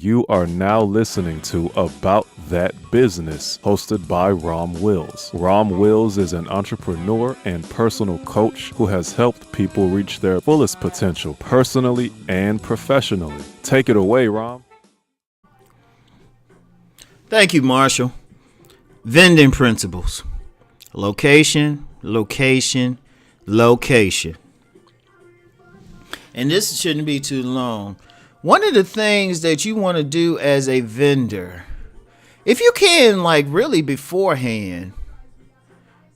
You are now listening to About That Business, hosted by Rom Wills. Rom Wills is an entrepreneur and personal coach who has helped people reach their fullest potential personally and professionally. Take it away, Rom. Thank you, Marshall. Vending principles. Location, location, location. And this shouldn't be too long. One of the things that you want to do as a vendor, if you can, like really beforehand,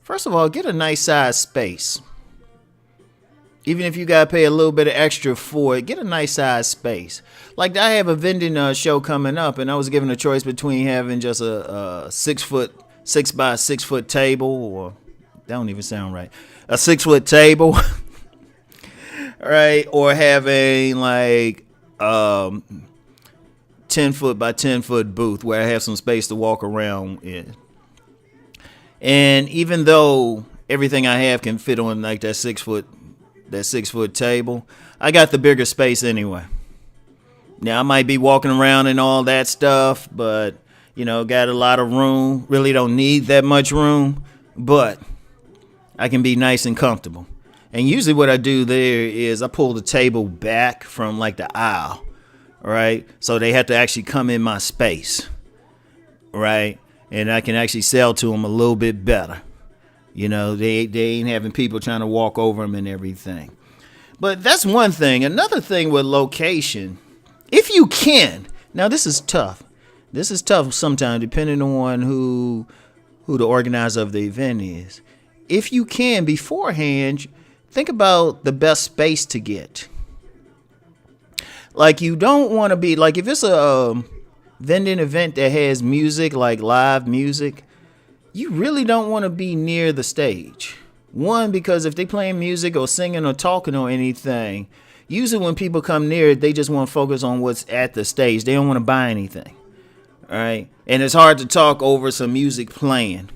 first of all, get a nice size space. Even if you got to pay a little bit of extra for it, get a nice size space. Like I have a vending show coming up, and I was given a choice between having just a 6 by 6 foot table, or that don't even sound right, a 6 foot table, right, or having like 10 foot by 10 foot booth where I have some space to walk around in. And even though everything I have can fit on like that 6 foot table, I got the bigger space anyway. Now I might be walking around and all that stuff, but got a lot of room. Really don't need that much room, but I can be nice and comfortable. And usually what I do there is I pull the table back from like the aisle, right? So they have to actually come in my space, right? And I can actually sell to them a little bit better. They ain't having people trying to walk over them and everything. But that's one thing. Another thing with location, if you can, now this is tough. This is tough sometimes depending on who the organizer of the event is. If you can beforehand, think about the best space to get. Like you don't want to be like if it's a vending event that has music, like live music, you really don't want to be near the stage. One, because if they playing music or singing or talking or anything, usually when people come near it, they just want to focus on what's at the stage. They don't want to buy anything. All right. And it's hard to talk over some music playing.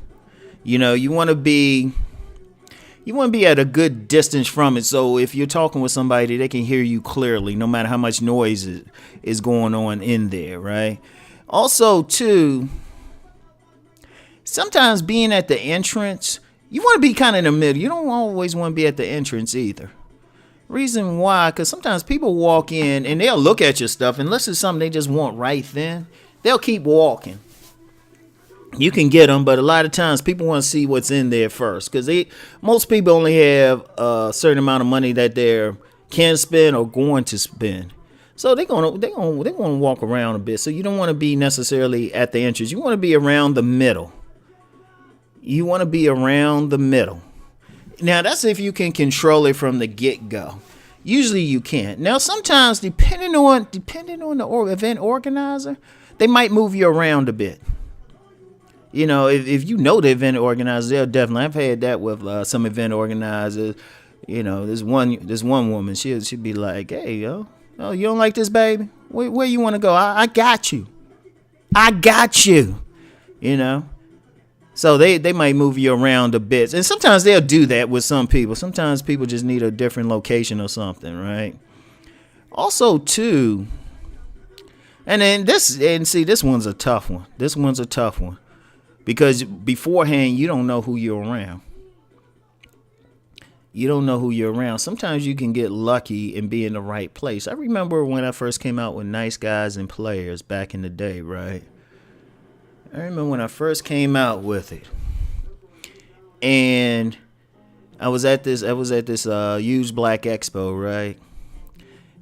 You want to be at a good distance from it. So if you're talking with somebody, they can hear you clearly, no matter how much noise is going on in there, right? Also, too, sometimes being at the entrance, you want to be kind of in the middle. You don't always want to be at the entrance either. Reason why, because sometimes people walk in and they'll look at your stuff, unless it's something they just want right then, they'll keep walking. You can get them, but a lot of times people want to see what's in there first, because most people only have a certain amount of money that they can spend or going to spend. So they're gonna walk around a bit. So you don't want to be necessarily at the entrance. You want to be around the middle. Now that's if you can control it from the get-go. Usually you can't. Now sometimes depending on the event organizer, they might move you around a bit. If the event organizers, they'll definitely. I've had that with some event organizers. This one woman, she'd be like, "Hey, you don't like this, baby? Where you want to go? I got you. So they might move you around a bit, and sometimes they'll do that with some people. Sometimes people just need a different location or something, right? Also, too, this one's a tough one. Because beforehand, you don't know who you're around. Sometimes you can get lucky and be in the right place. I remember when I first came out with Nice Guys and Players back in the day, right? I remember when I first came out with it. And I was at this Used Black Expo, right?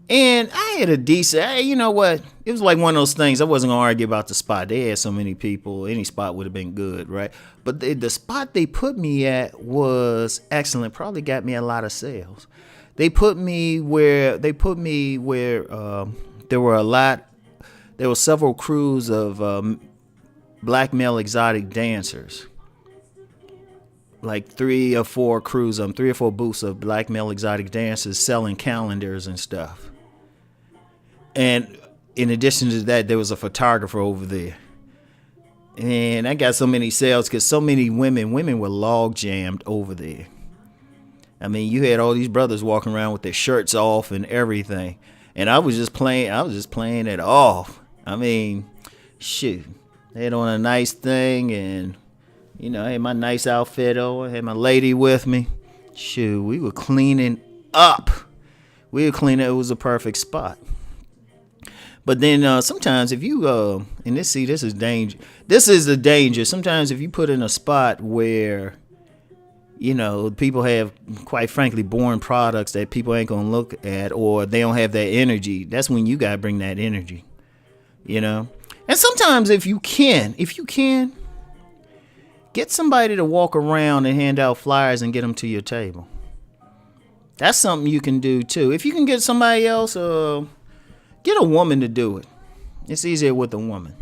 And I had a decent, you know what? It was like one of those things. I wasn't going to argue about the spot. They had so many people. Any spot would have been good, right? But the spot they put me at was excellent. Probably got me a lot of sales. They put me where there were several crews of black male exotic dancers. Like 3 or 4 booths of black male exotic dancers selling calendars and stuff. And in addition to that, there was a photographer over there. And I got so many sales because so many women were log jammed over there. I mean, you had all these brothers walking around with their shirts off and everything. And I was just playing it off. I mean, shoot, they had on a nice thing, and I had my nice outfit on, I had my lady with me. Shoot, we were cleaning up. We were cleaning. It was a perfect spot. But then sometimes if you and this is danger. This is the danger. Sometimes if you put in a spot where people have, quite frankly, boring products that people ain't gonna look at, or they don't have that energy, that's when you gotta bring that energy. And sometimes if you can get somebody to walk around and hand out flyers and get them to your table. That's something you can do too. If you can get somebody else, get a woman to do it. It's easier with a woman.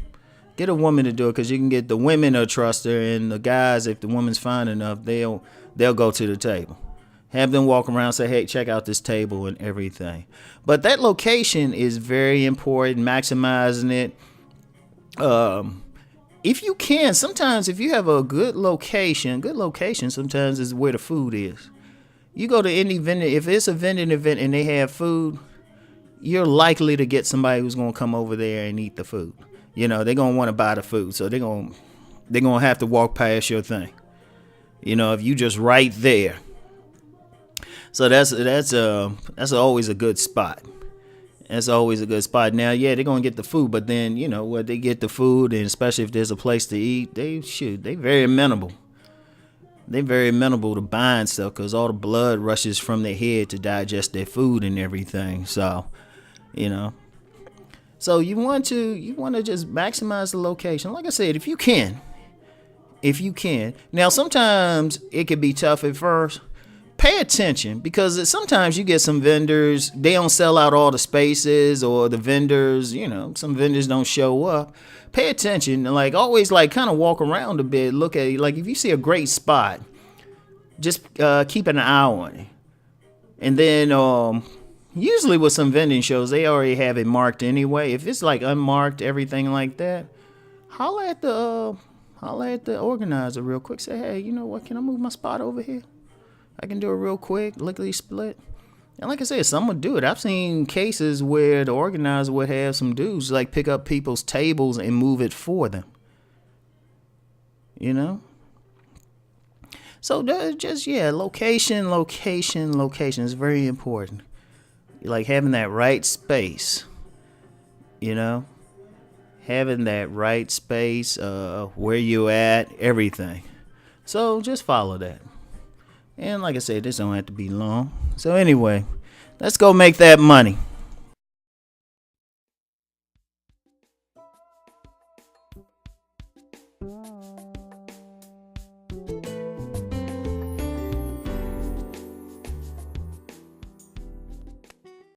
Get a woman to do it, because you can get the women to trust her, and the guys, if the woman's fine enough, they'll go to the table. Have them walk around, say, hey, check out this table and everything. But that location is very important, maximizing it. If you can, sometimes if you have a good location sometimes is where the food is. You go to any vending, if it's a vending event and they have food, you're likely to get somebody who's going to come over there and eat the food. They're going to want to buy the food, so they're going to have to walk past your thing. If you just right there. So that's always a good spot. That's always a good spot. Now, yeah, they're going to get the food, but then, when they get the food, and especially if there's a place to eat, they very amenable. They're very amenable to buying stuff, because all the blood rushes from their head to digest their food and everything. So, so you want to just maximize the location. Like I said, if you can. Now, sometimes it can be tough at first. Pay attention, because sometimes you get some vendors, they don't sell out all the spaces, or the vendors, some vendors don't show up. Pay attention, and always kind of walk around a bit, look at it. If you see a great spot, just keep an eye on it. And then usually with some vending shows, they already have it marked anyway. If it's unmarked, everything like that, holla at the organizer real quick. Say, hey, you know what? Can I move my spot over here? I can do it real quick, lickety split. And like I said, some would do it. I've seen cases where the organizer would have some dudes pick up people's tables and move it for them. So just, location is very important. Having that right space, having that right space, where you at, everything. So just follow that. And like I said, this don't have to be long. So anyway, let's go make that money.